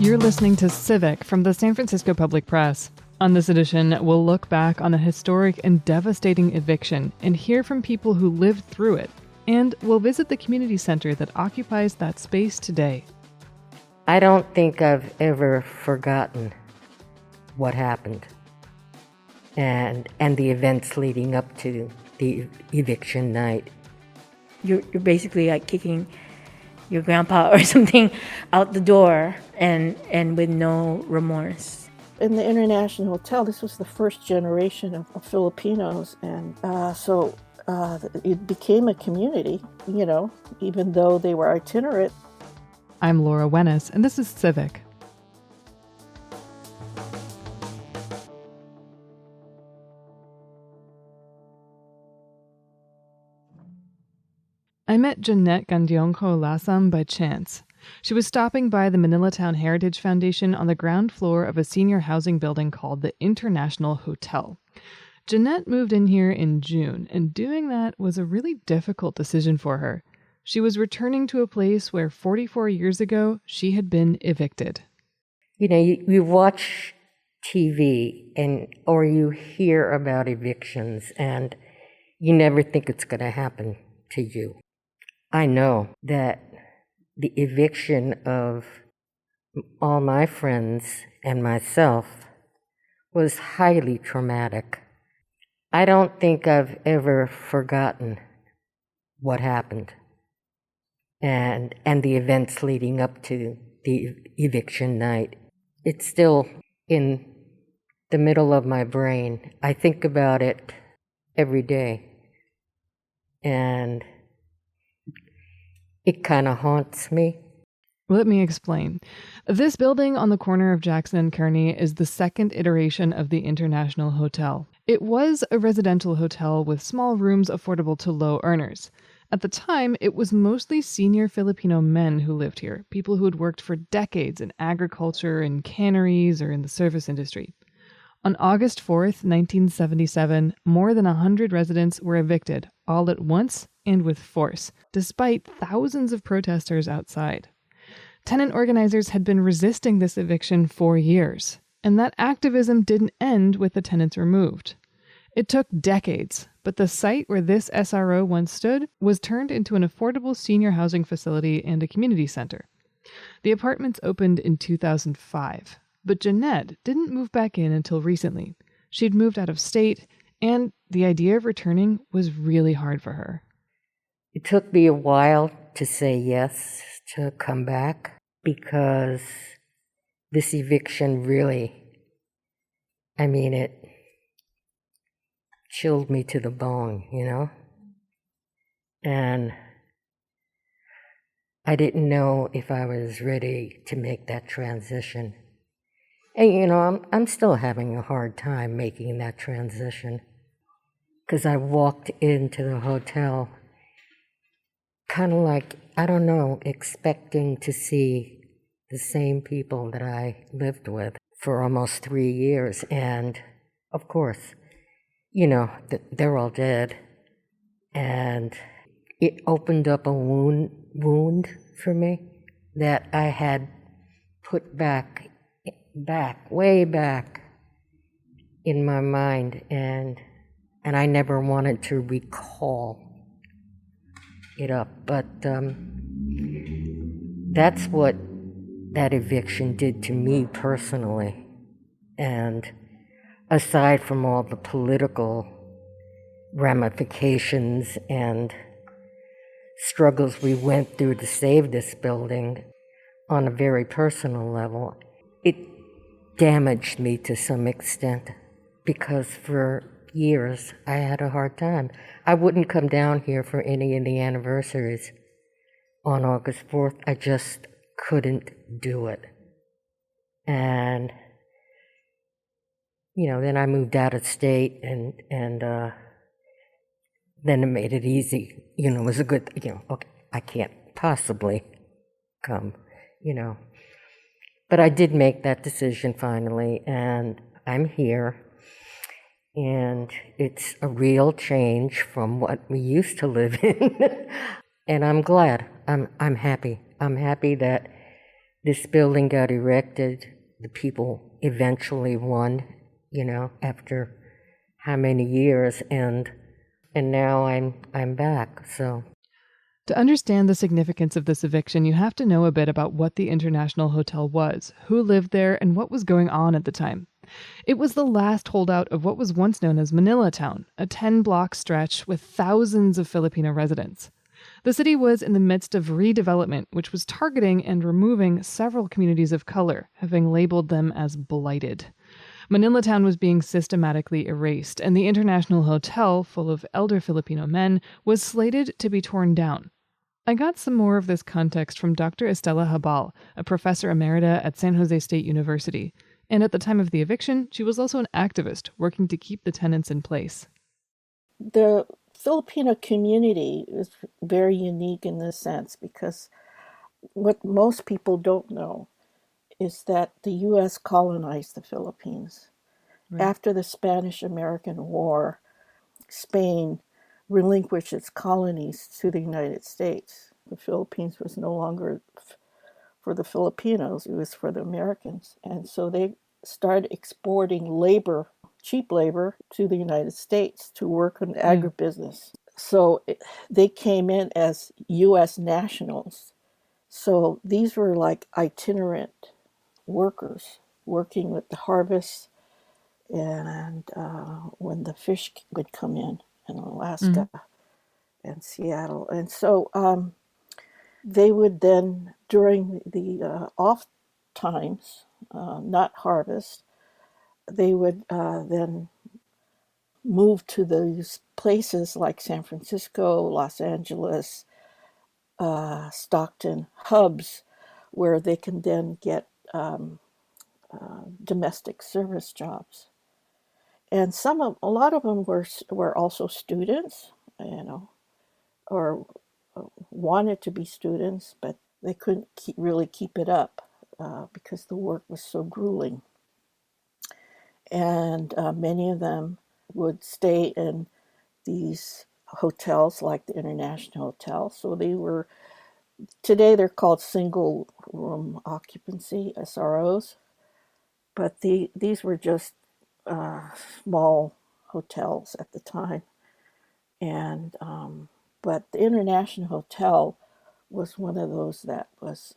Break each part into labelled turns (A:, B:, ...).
A: You're listening to Civic from the San Francisco Public Press. On this edition, we'll look back on a historic and devastating eviction and hear from people who lived through it. And we'll visit the community center that occupies that space today.
B: I don't think I've ever forgotten what happened and the events leading up to the eviction night.
C: You're basically like kicking your grandpa or something out the door and with no remorse.
D: In the International Hotel, this was the first generation of Filipinos, and so it became a community, even though they were itinerant.
A: I'm Laura Wennis, and this is Civic. I met Jeanette Gandionco Lasam by chance. She was stopping by the Manilatown Heritage Foundation on the ground floor of a senior housing building called the International Hotel. Jeanette moved in here in June, and doing that was a really difficult decision for her. She was returning to a place where 44 years ago she had been evicted.
B: You watch TV or you hear about evictions and you never think it's going to happen to you. I know that the eviction of all my friends and myself was highly traumatic. I don't think I've ever forgotten what happened and the events leading up to the eviction night. It's still in the middle of my brain. I think about it every day, and it kind of haunts me.
A: Let me explain. This building on the corner of Jackson and Kearny is the second iteration of the International Hotel. It was a residential hotel with small rooms affordable to low earners. At the time, it was mostly senior Filipino men who lived here, people who had worked for decades in agriculture, in canneries, or in the service industry. On August 4th, 1977, more than 100 residents were evicted, all at once and with force, despite thousands of protesters outside. Tenant organizers had been resisting this eviction for years, and that activism didn't end with the tenants removed. It took decades, but the site where this SRO once stood was turned into an affordable senior housing facility and a community center. The apartments opened in 2005, but Jeanette didn't move back in until recently. She'd moved out of state, and the idea of returning was really hard for her.
B: It took me a while to say yes to come back because this eviction really, it chilled me to the bone, And I didn't know if I was ready to make that transition. And, I'm still having a hard time making that transition because I walked into the hotel kind of like, expecting to see the same people that I lived with for almost 3 years. And, of course, they're all dead. And it opened up a wound for me that I had put back, way back in my mind. And I never wanted to recall it up, but that's what that eviction did to me personally. And aside from all the political ramifications and struggles we went through to save this building on a very personal level, it damaged me to some extent because for years I had a hard time. I wouldn't come down here for any of the anniversaries on August 4th. I just couldn't do it. And then I moved out of state and then it made it easy. It was a good, okay, I can't possibly come, But I did make that decision finally, and I'm here. And it's a real change from what we used to live in. And I'm glad. I'm happy. I'm happy that This building got erected. The people eventually won, after how many years, and now I'm back. So
A: To understand the significance of this eviction, you have to know a bit about what the International Hotel was, who lived there, and what was going on at the time. It was the last holdout of what was once known as Manilatown, a 10-block stretch with thousands of Filipino residents. The city was in the midst of redevelopment, which was targeting and removing several communities of color, having labeled them as blighted. Manilatown was being systematically erased, and the International Hotel, full of elder Filipino men, was slated to be torn down. I got some more of this context from Dr. Estela Habal, a professor emerita at San Jose State University. And at the time of the eviction, she was also an activist working to keep the tenants in place.
D: The Filipino community is very unique in this sense because what most people don't know is that the U.S. colonized the Philippines.
A: Right.
D: After the Spanish-American War, Spain relinquished its colonies to the United States. The Philippines was no longer for the Filipinos, it was for the Americans. And so they started exporting labor, cheap labor, to the United States to work in agribusiness. So they came in as U.S. nationals. So these were like itinerant workers working with the harvest and when the fish would come in Alaska and Seattle. And so they would then, during the off times, not harvest, they would then move to these places like San Francisco, Los Angeles, Stockton, hubs, where they can then get domestic service jobs. And a lot of them were also students, or wanted to be students, but they couldn't really keep it up because the work was so grueling. And many of them would stay in these hotels like the International Hotel. So today they're called single room occupancy, SROs, but these were just small hotels at the time. And but the International Hotel was one of those that was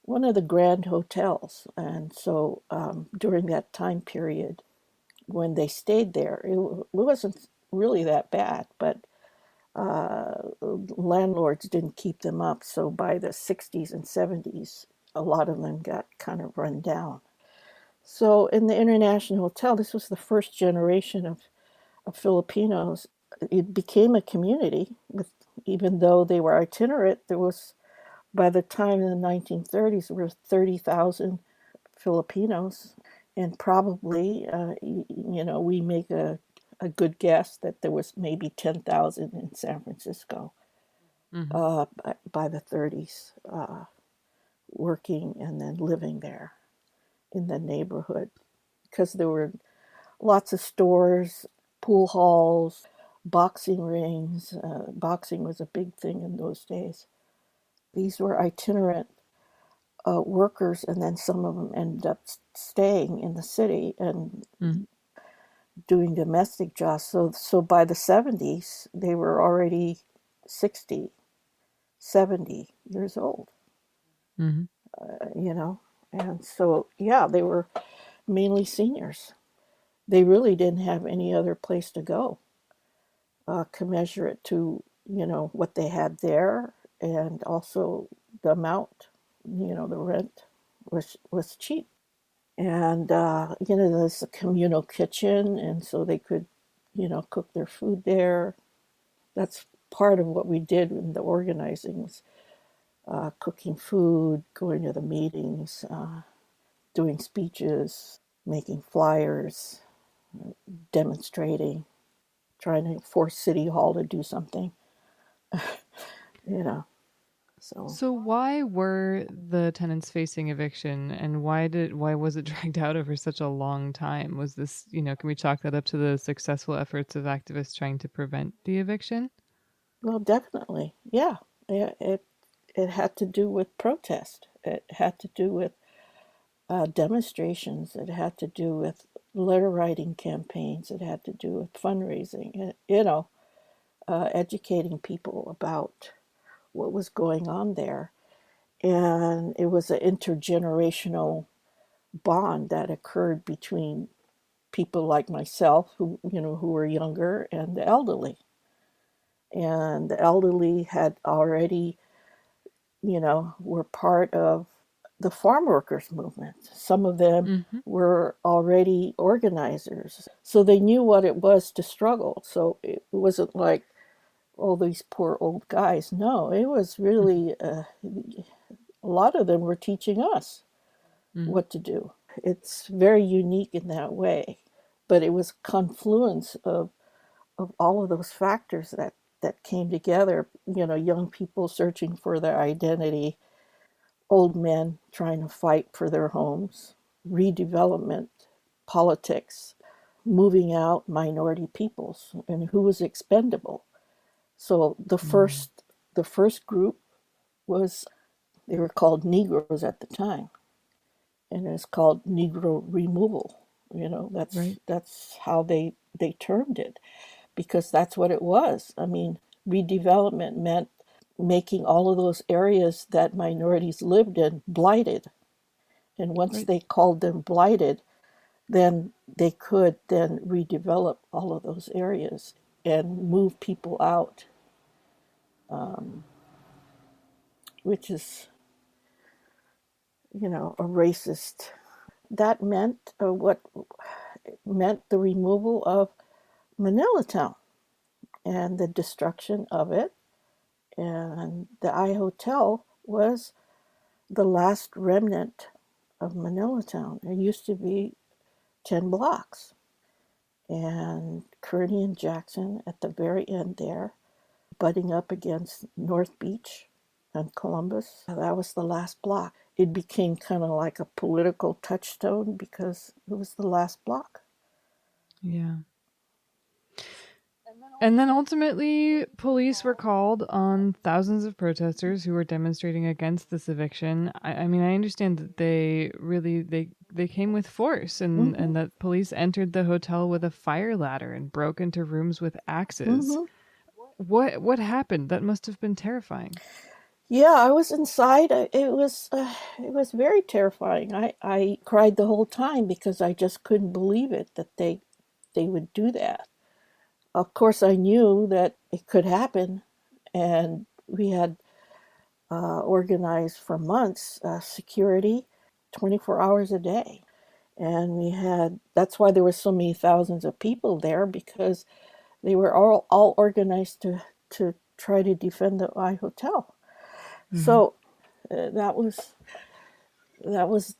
D: one of the grand hotels. And so during that time period, when they stayed there, it wasn't really that bad, but landlords didn't keep them up. So by the 60s and 70s, a lot of them got kind of run down. So in the International Hotel, this was the first generation of Filipinos. It became a community even though they were itinerant, there was, by the time in the 1930s, there were 30,000 Filipinos, and probably, we make a good guess that there was maybe 10,000 in San Francisco by the 30s, working and then living there in the neighborhood, because there were lots of stores, pool halls, boxing rings. Boxing was a big thing in those days. These were itinerant workers, and then some of them ended up staying in the city and doing domestic jobs. So by the 70s, they were already 60, 70 years old, And so, they were mainly seniors. They really didn't have any other place to go, commensurate to, what they had there, and also the amount, the rent was cheap. And, there's a communal kitchen, and so they could, cook their food there. That's part of what we did in the organizing was cooking food, going to the meetings, doing speeches, making flyers, demonstrating, trying to force City Hall to do something, you know.
A: So why were the tenants facing eviction, and why was it dragged out over such a long time? Was this, can we chalk that up to the successful efforts of activists trying to prevent the eviction?
D: Well, definitely, yeah. It had to do with protest. It had to do with demonstrations. It had to do with letter writing campaigns. It had to do with fundraising. Educating people about what was going on there. And it was an intergenerational bond that occurred between people like myself who were younger and the elderly. And the elderly had already, were part of the farm workers movement. Some of them were already organizers. So they knew what it was to struggle. So it wasn't like, oh, these poor old guys. No, it was really, a lot of them were teaching us what to do. It's very unique in that way. But it was confluence of all of those factors that came together, young people searching for their identity, old men trying to fight for their homes, redevelopment, politics, moving out minority peoples, and who was expendable. So the first group was, they were called Negroes at the time, and it's called Negro removal. That's how they termed it, because that's what it was. I mean, redevelopment meant making all of those areas that minorities lived in blighted. And once they called them blighted, then they could then redevelop all of those areas and move people out, which is, a racist. That meant what meant the removal of Manilatown and the destruction of it. And the I Hotel was the last remnant of Manilatown. There used to be 10 blocks. And Kearny and Jackson at the very end there, butting up against North Beach and Columbus. That was the last block. It became kind of like a political touchstone because it was the last block.
A: Yeah. And then ultimately, police were called on thousands of protesters who were demonstrating against this eviction. I mean, I understand that they came with force, and that police entered the hotel with a fire ladder and broke into rooms with axes. What happened? That must have been terrifying.
D: Yeah, I was inside. It was very terrifying. I cried the whole time because I just couldn't believe it that they would do that. Of course, I knew that it could happen, and we had organized for months security 24 hours a day. And that's why there were so many thousands of people there, because they were all organized to try to defend the I Hotel. So that was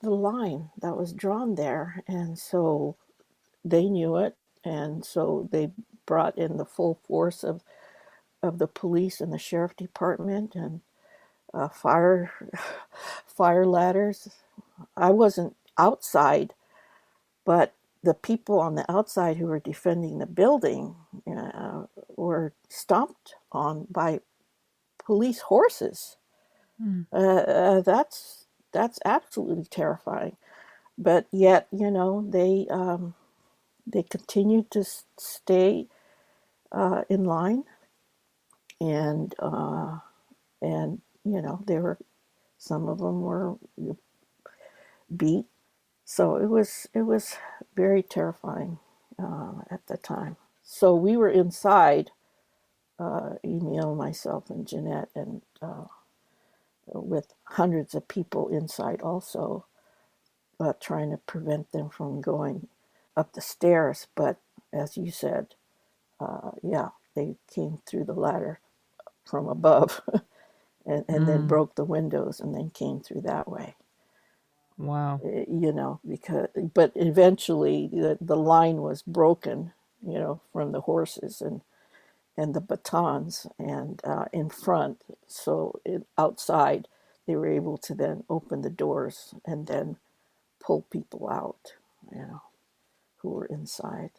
D: the line that was drawn there. And so they knew it. And so they brought in the full force of the police and the sheriff department, and fire ladders. I wasn't outside, but the people on the outside who were defending the building were stomped on by police horses. That's absolutely terrifying. But yet, they continued to stay in line, and they were, some of them were beat. So it was very terrifying at the time. So we were inside, Emil, myself, and Jeanette, and with hundreds of people inside also, trying to prevent them from going up the stairs. But as you said, they came through the ladder from above and then broke the windows and then came through that way.
A: Wow.
D: But eventually the line was broken, from the horses and the batons, and in front. So outside, they were able to then open the doors and then pull people out, who were inside.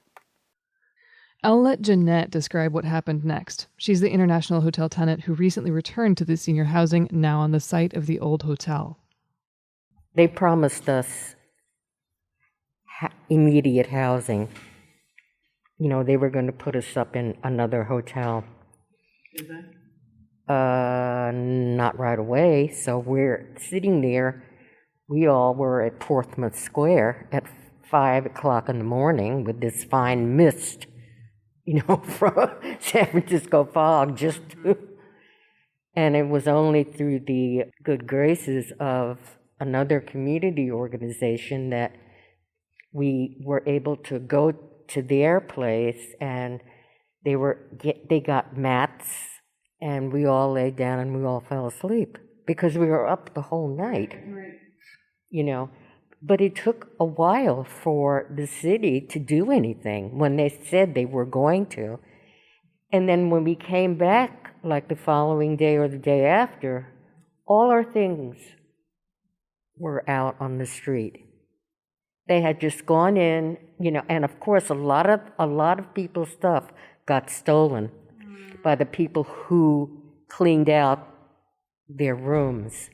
A: I'll let Jeanette describe what happened next. She's the international hotel tenant who recently returned to the senior housing, now on the site of the old hotel.
B: They promised us immediate housing. You know, they were going to put us up in another hotel.
A: Did they?
B: Not right away. So we're sitting there. We all were at Portsmouth Square at 5 o'clock in the morning with this fine mist, you know, from San Francisco fog and it was only through the good graces of another community organization that we were able to go to their place, and they got mats, and we all laid down and we all fell asleep because we were up the whole night.
A: Right.
B: You know, but it took a while for the city to do anything when they said they were going to. And then when we came back, like the following day or the day after, all our things were out on the street. They had just gone in, you know, and of course a lot of people's stuff got stolen by the people who cleaned out their rooms.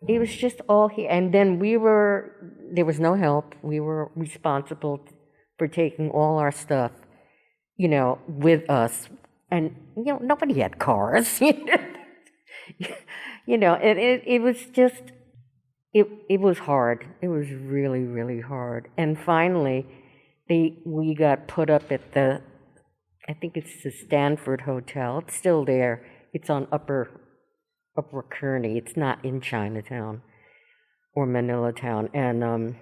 B: It was just all here. And then there was no help. We were responsible for taking all our stuff, you know, with us. And, you know, nobody had cars. You know, it was just, it was hard. It was really, really hard. And finally, we got put up at I think it's the Stanford Hotel. It's still there. It's on Upper Kearny. It's not in Chinatown or Manilatown, and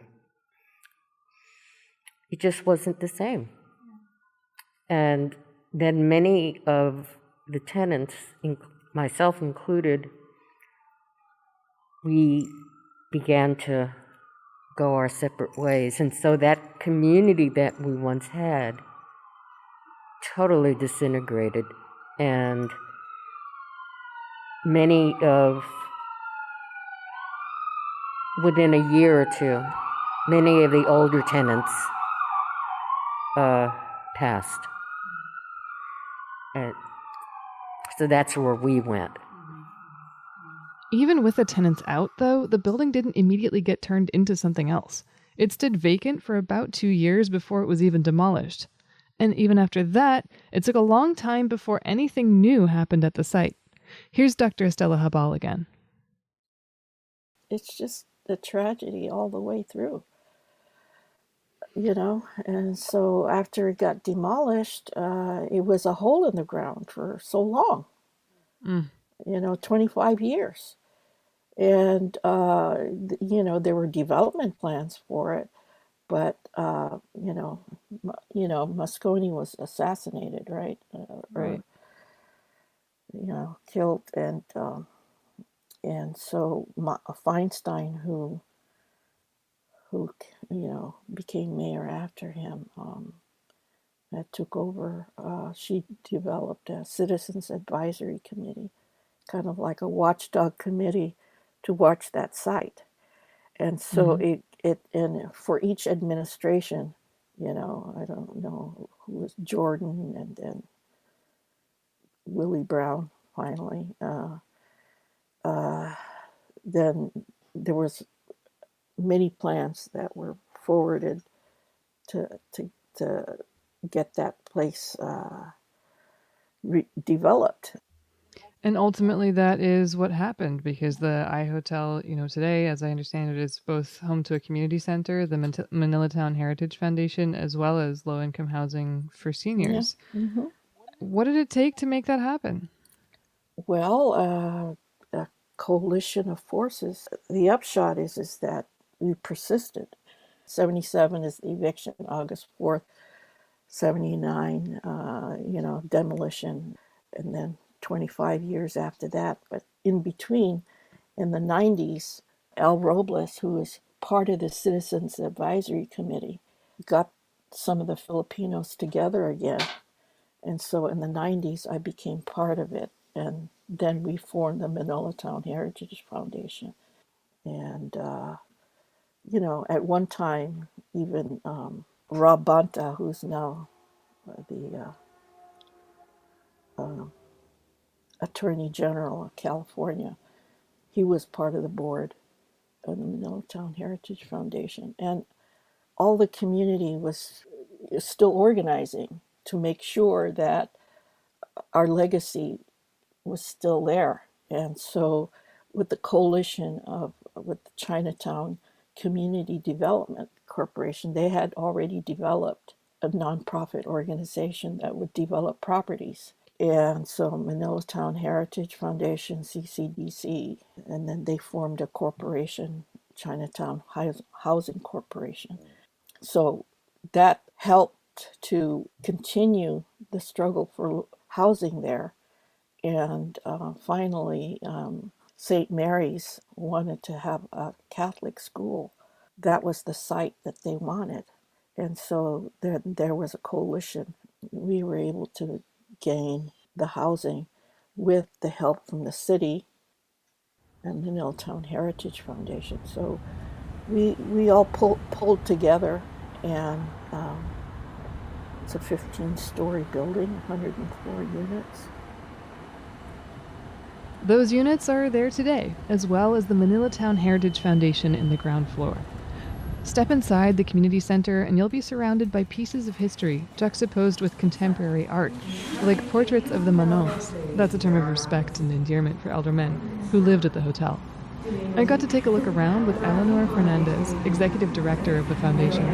B: it just wasn't the same. And then many of the tenants, myself included, we began to go our separate ways, and so that community that we once had totally disintegrated, and within a year or two, many of the older tenants passed. And so that's where we went.
A: Even with the tenants out, though, the building didn't immediately get turned into something else. It stood vacant for about 2 years before it was even demolished. And even after that, it took a long time before anything new happened at the site. Here's Dr. Estella Habal again.
D: It's just a tragedy all the way through, you know. And so after it got demolished, it was a hole in the ground for so long, you know, 25 years. And, you know, there were development plans for it, but, you know, Moscone was assassinated, right?
A: Right.
D: Or, you know, killed. And so Feinstein, who you know became mayor after him, that took over. She developed a citizens advisory committee, kind of like a watchdog committee, to watch that site. And so and for each administration, you know, I don't know who was Jordan, and then Willie Brown finally. Then there was many plans that were forwarded to get that place developed.
A: And ultimately, that is what happened, because the I Hotel, you know, today, as I understand it, is both home to a community center, the Manilatown Heritage Foundation, as well as low-income housing for seniors.
D: Yeah. Mm-hmm.
A: What did it take to make that happen?
D: Well, a coalition of forces. The upshot is that we persisted. 77 is the eviction, August 4th, 79, you know, demolition, and then 25 years after that. But in between, in the 90s, Al Robles, who was part of the Citizens Advisory Committee, got some of the Filipinos together again. And so in the 90s, I became part of it. And then we formed the Manilatown Heritage Foundation. And, you know, at one time, even Rob Bonta, who's now the Attorney General of California, he was part of the board. the Manilatown Heritage Foundation. And all the community is still organizing to make sure that our legacy was still there. And so with the coalition with the Chinatown Community Development Corporation, they had already developed a nonprofit organization that would develop properties. And so Manilatown Heritage Foundation, CCDC, and then they formed a corporation, Chinatown Housing Corporation. So that helped to continue the struggle for housing there. And finally, St. Mary's wanted to have a Catholic school. That was the site that they wanted. And so there was a coalition. We were able to gain the housing with the help from the city and the Manilatown Heritage Foundation. So we all pulled together, and it's a 15-story building, 104 units.
A: Those units are there today, as well as the Manilatown Heritage Foundation in the ground floor. Step inside the community center and you'll be surrounded by pieces of history juxtaposed with contemporary art, like portraits of the Manongs. That's a term of respect and endearment for elder men who lived at the hotel. I got to take a look around with Eleanor Fernandez, executive director of the foundation.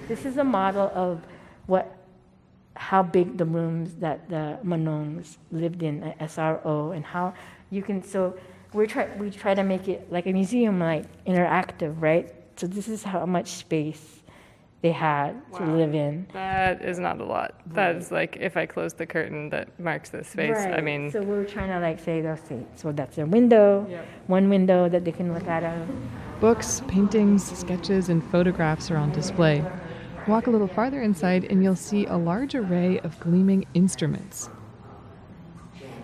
C: This is a model of how big the rooms that the Manongs lived in at SRO, and how you can, so we try to make it like a museum, like interactive, right? So this is how much space they had to live in.
A: That is not a lot. Right. That is like if I close the curtain that marks this space.
C: Right.
A: I mean,
C: so we're trying to like say, so that's their window, one window that they can look out of.
A: Books, paintings, sketches, and photographs are on display. Walk a little farther inside and you'll see a large array of gleaming instruments.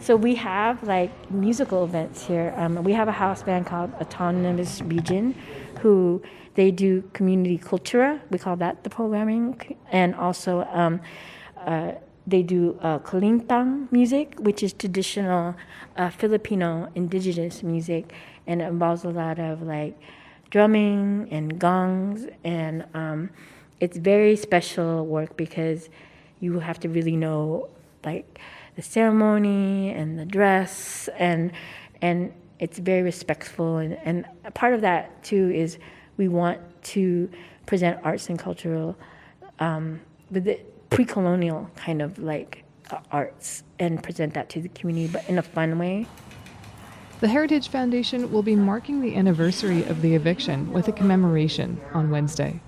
C: So we have like musical events here. We have a house band called Autonomous Region, who they do community cultura. We call that the programming. And also they do kalintang music, which is traditional Filipino indigenous music. And it involves a lot of like drumming and gongs. And it's very special work because you have to really know like the ceremony and the dress, and it's very respectful, and a part of that too is we want to present arts and cultural with the pre-colonial kind of like arts and present that to the community, but in a fun way.
A: The Heritage Foundation will be marking the anniversary of the eviction with a commemoration on Wednesday.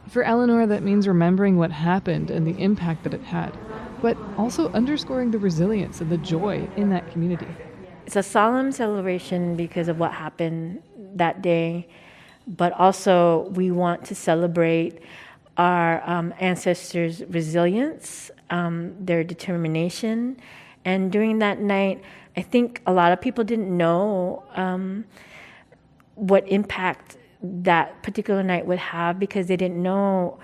A: For Eleanor, that means remembering what happened and the impact that it had, but also underscoring the resilience and the joy in that community.
C: It's a solemn celebration because of what happened that day, but also we want to celebrate our ancestors' resilience, their determination. And during that night, I think a lot of people didn't know what impact that particular night would have, because they didn't know.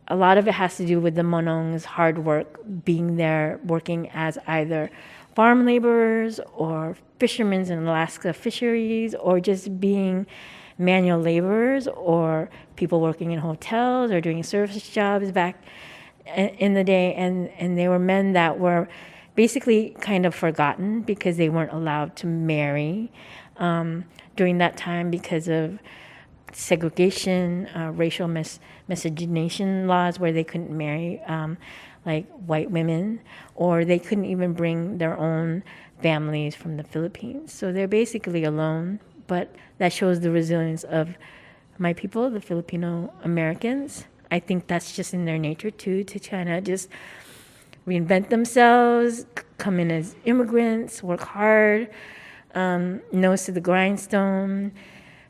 C: A lot of it has to do with the Manongs' hard work, being there, working as either farm laborers or fishermen in Alaska fisheries, or just being manual laborers, or people working in hotels or doing service jobs back in the day. And they were men that were basically kind of forgotten because they weren't allowed to marry during that time because of segregation, racial miscegenation laws where they couldn't marry like white women, or they couldn't even bring their own families from the Philippines. So they're basically alone, but that shows the resilience of my people, the Filipino Americans. I think that's just in their nature too, to kind of just reinvent themselves, come in as immigrants, work hard, nose to the grindstone,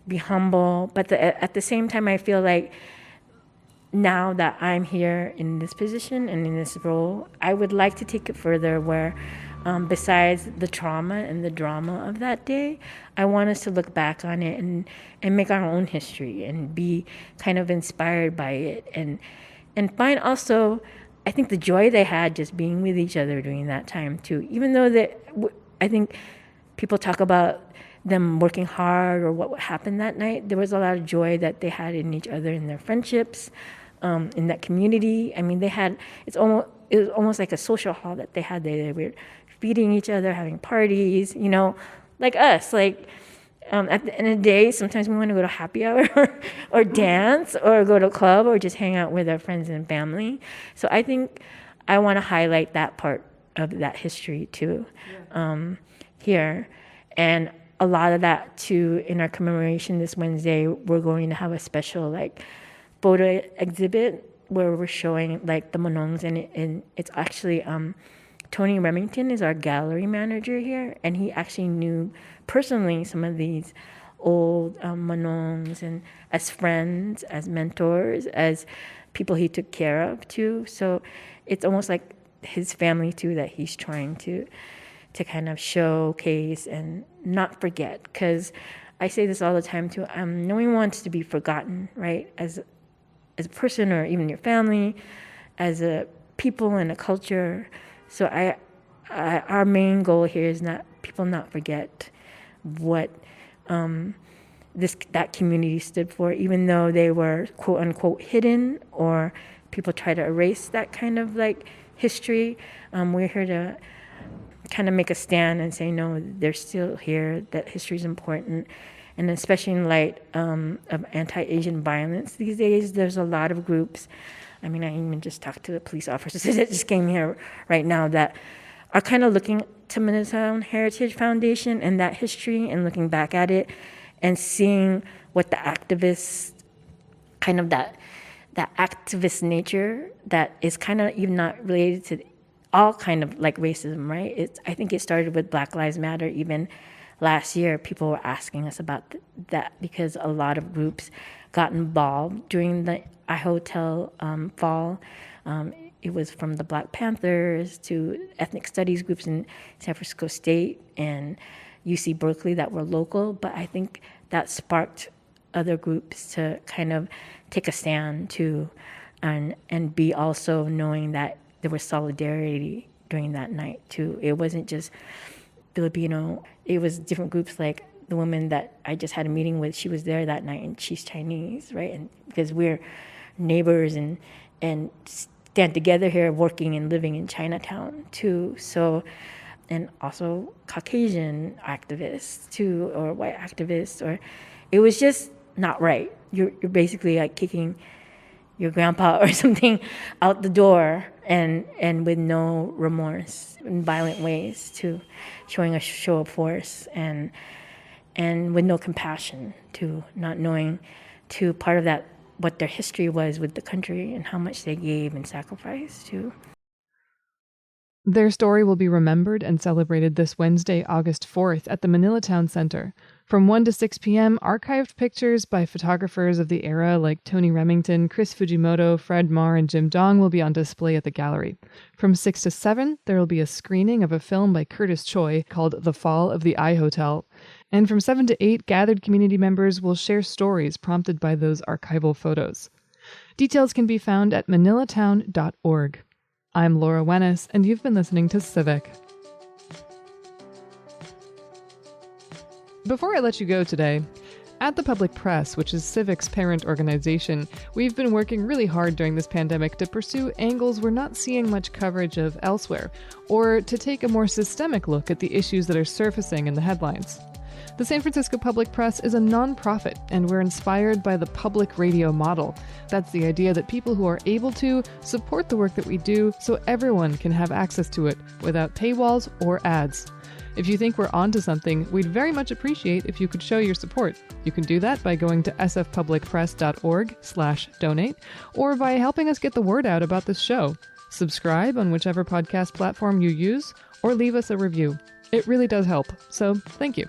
C: be humble. But at the same time, I feel like now that I'm here in this position and in this role, I would like to take it further where besides the trauma and the drama of that day, I want us to look back on it and make our own history and be kind of inspired by it, and find also, I think, the joy they had just being with each other during that time too. Even though I think people talk about them working hard or what happened that night. There was a lot of joy that they had in each other, in their friendships, in that community. I mean, it was almost like a social hall that they had there. They were feeding each other, having parties, like us. Like at the end of the day, sometimes we want to go to happy hour or dance or go to a club or just hang out with our friends and family. So I think I want to highlight that part of that history too, here. And a lot of that too, in our commemoration this Wednesday, we're going to have a special photo exhibit where we're showing the Manongs, and it's actually Tony Remington is our gallery manager here, and he actually knew personally some of these old Manongs, and as friends, as mentors, as people he took care of too. So it's almost like his family too that he's trying to kind of showcase and not forget. Because I say this all the time too, no one wants to be forgotten, right? As a person, or even your family, as a people and a culture. So our main goal here is people not forget what that community stood for, even though they were quote unquote hidden, or people try to erase that kind of history. We're here to kind of make a stand and say, no, they're still here, that history is important. And especially in light of anti-Asian violence these days, there's a lot of groups. I mean, I even just talked to the police officers that just came here right now that are kind of looking to Manilatown Heritage Foundation and that history, and looking back at it and seeing what the activists, kind of that activist nature that is kind of even not related to all kind of racism, right? I think it started with Black Lives Matter. Even last year, people were asking us about that because a lot of groups got involved during the iHotel fall. It was from the Black Panthers to ethnic studies groups in San Francisco State and UC Berkeley that were local. But I think that sparked other groups to kind of take a stand too, and be also knowing that there was solidarity during that night too. It wasn't just Filipino. It was different groups, like the woman that I just had a meeting with. She was there that night, and she's Chinese, right? And because we're neighbors and stand together here, working and living in Chinatown too. So, and also Caucasian activists too, or white activists, or it was just not right. You're basically kicking your grandpa or something out the door, and with no remorse, in violent ways too, showing a show of force, and with no compassion to not knowing to part of that what their history was with the country and how much they gave and sacrificed too.
A: Their story will be remembered and celebrated this Wednesday, August 4th at the Manilatown Center. From 1 to 6 p.m., archived pictures by photographers of the era like Tony Remington, Chris Fujimoto, Fred Marr, and Jim Dong will be on display at the gallery. From 6 to 7, there will be a screening of a film by Curtis Choi called The Fall of the iHotel. And from 7 to 8, gathered community members will share stories prompted by those archival photos. Details can be found at manilatown.org. I'm Laura Wennis, and you've been listening to Civic. Before I let you go today, at the Public Press, which is Civic's parent organization, we've been working really hard during this pandemic to pursue angles we're not seeing much coverage of elsewhere, or to take a more systemic look at the issues that are surfacing in the headlines. The San Francisco Public Press is a nonprofit, and we're inspired by the public radio model. That's the idea that people who are able to support the work that we do so everyone can have access to it without paywalls or ads. If you think we're onto something, we'd very much appreciate if you could show your support. You can do that by going to sfpublicpress.org/donate, or by helping us get the word out about this show. Subscribe on whichever podcast platform you use, or leave us a review. It really does help, so thank you.